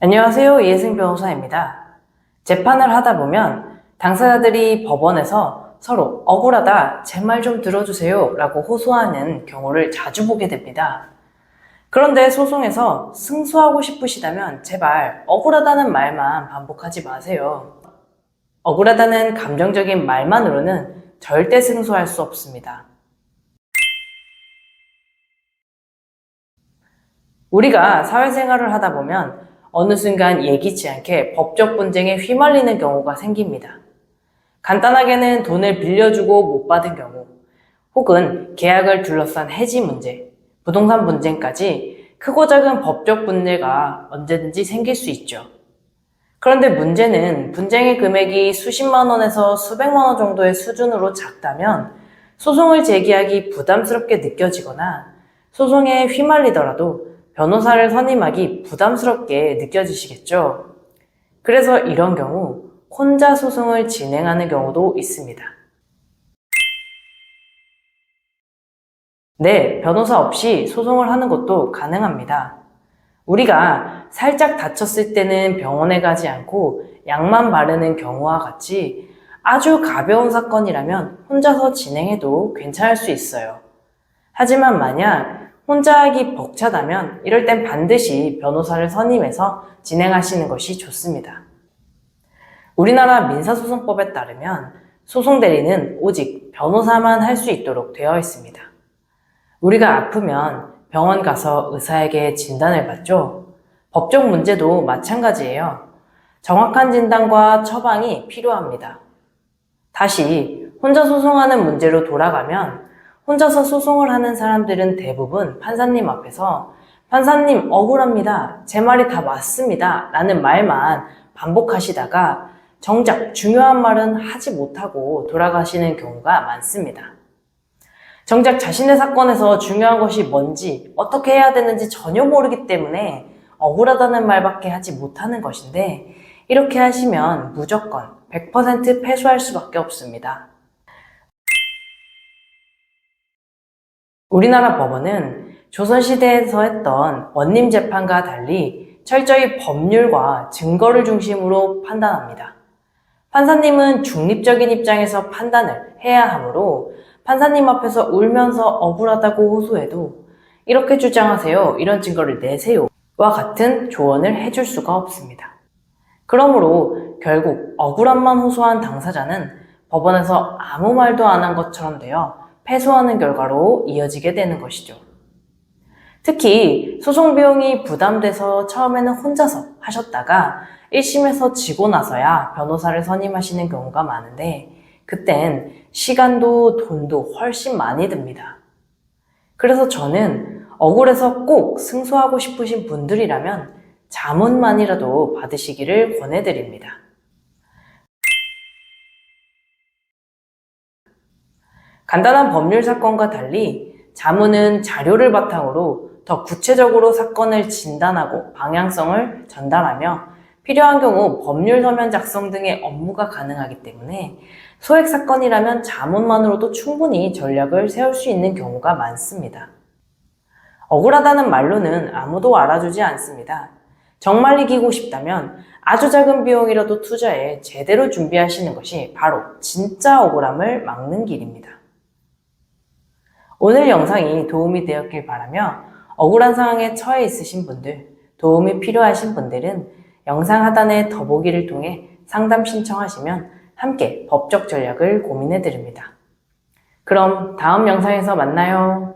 안녕하세요. 이혜승 변호사입니다. 재판을 하다 보면 당사자들이 법원에서 서로 억울하다, 제 말 좀 들어주세요 라고 호소하는 경우를 자주 보게 됩니다. 그런데 소송에서 승소하고 싶으시다면 제발 억울하다는 말만 반복하지 마세요. 억울하다는 감정적인 말만으로는 절대 승소할 수 없습니다. 우리가 사회생활을 하다 보면 어느 순간 예기치 않게 법적 분쟁에 휘말리는 경우가 생깁니다. 간단하게는 돈을 빌려주고 못 받은 경우, 혹은 계약을 둘러싼 해지 문제, 부동산 분쟁까지 크고 작은 법적 분쟁가 언제든지 생길 수 있죠. 그런데 문제는 분쟁의 금액이 수십만 원에서 수백만 원 정도의 수준으로 작다면 소송을 제기하기 부담스럽게 느껴지거나 소송에 휘말리더라도 변호사를 선임하기 부담스럽게 느껴지시겠죠. 그래서 이런 경우 혼자 소송을 진행하는 경우도 있습니다. 네, 변호사 없이 소송을 하는 것도 가능합니다. 우리가 살짝 다쳤을 때는 병원에 가지 않고 약만 바르는 경우와 같이 아주 가벼운 사건이라면 혼자서 진행해도 괜찮을 수 있어요. 하지만 만약 혼자 하기 벅차다면 이럴 땐 반드시 변호사를 선임해서 진행하시는 것이 좋습니다. 우리나라 민사소송법에 따르면 소송대리는 오직 변호사만 할 수 있도록 되어 있습니다. 우리가 아프면 병원 가서 의사에게 진단을 받죠. 법적 문제도 마찬가지예요. 정확한 진단과 처방이 필요합니다. 다시 혼자 소송하는 문제로 돌아가면 혼자서 소송을 하는 사람들은 대부분 판사님 앞에서 판사님 억울합니다. 제 말이 다 맞습니다. 라는 말만 반복하시다가 정작 중요한 말은 하지 못하고 돌아가시는 경우가 많습니다. 정작 자신의 사건에서 중요한 것이 뭔지 어떻게 해야 되는지 전혀 모르기 때문에 억울하다는 말밖에 하지 못하는 것인데 이렇게 하시면 무조건 100% 패소할 수밖에 없습니다. 우리나라 법원은 조선시대에서 했던 원님 재판과 달리 철저히 법률과 증거를 중심으로 판단합니다. 판사님은 중립적인 입장에서 판단을 해야 하므로 판사님 앞에서 울면서 억울하다고 호소해도 이렇게 주장하세요, 이런 증거를 내세요 와 같은 조언을 해줄 수가 없습니다. 그러므로 결국 억울함만 호소한 당사자는 법원에서 아무 말도 안 한 것처럼 되어 패소하는 결과로 이어지게 되는 것이죠. 특히 소송 비용이 부담돼서 처음에는 혼자서 하셨다가 1심에서 지고 나서야 변호사를 선임하시는 경우가 많은데 그땐 시간도 돈도 훨씬 많이 듭니다. 그래서 저는 억울해서 꼭 승소하고 싶으신 분들이라면 자문만이라도 받으시기를 권해드립니다. 간단한 법률 사건과 달리 자문은 자료를 바탕으로 더 구체적으로 사건을 진단하고 방향성을 전달하며 필요한 경우 법률 서면 작성 등의 업무가 가능하기 때문에 소액 사건이라면 자문만으로도 충분히 전략을 세울 수 있는 경우가 많습니다. 억울하다는 말로는 아무도 알아주지 않습니다. 정말 이기고 싶다면 아주 작은 비용이라도 투자해 제대로 준비하시는 것이 바로 진짜 억울함을 막는 길입니다. 오늘 영상이 도움이 되었길 바라며 억울한 상황에 처해 있으신 분들, 도움이 필요하신 분들은 영상 하단의 더보기를 통해 상담 신청하시면 함께 법적 전략을 고민해 드립니다. 그럼 다음 영상에서 만나요.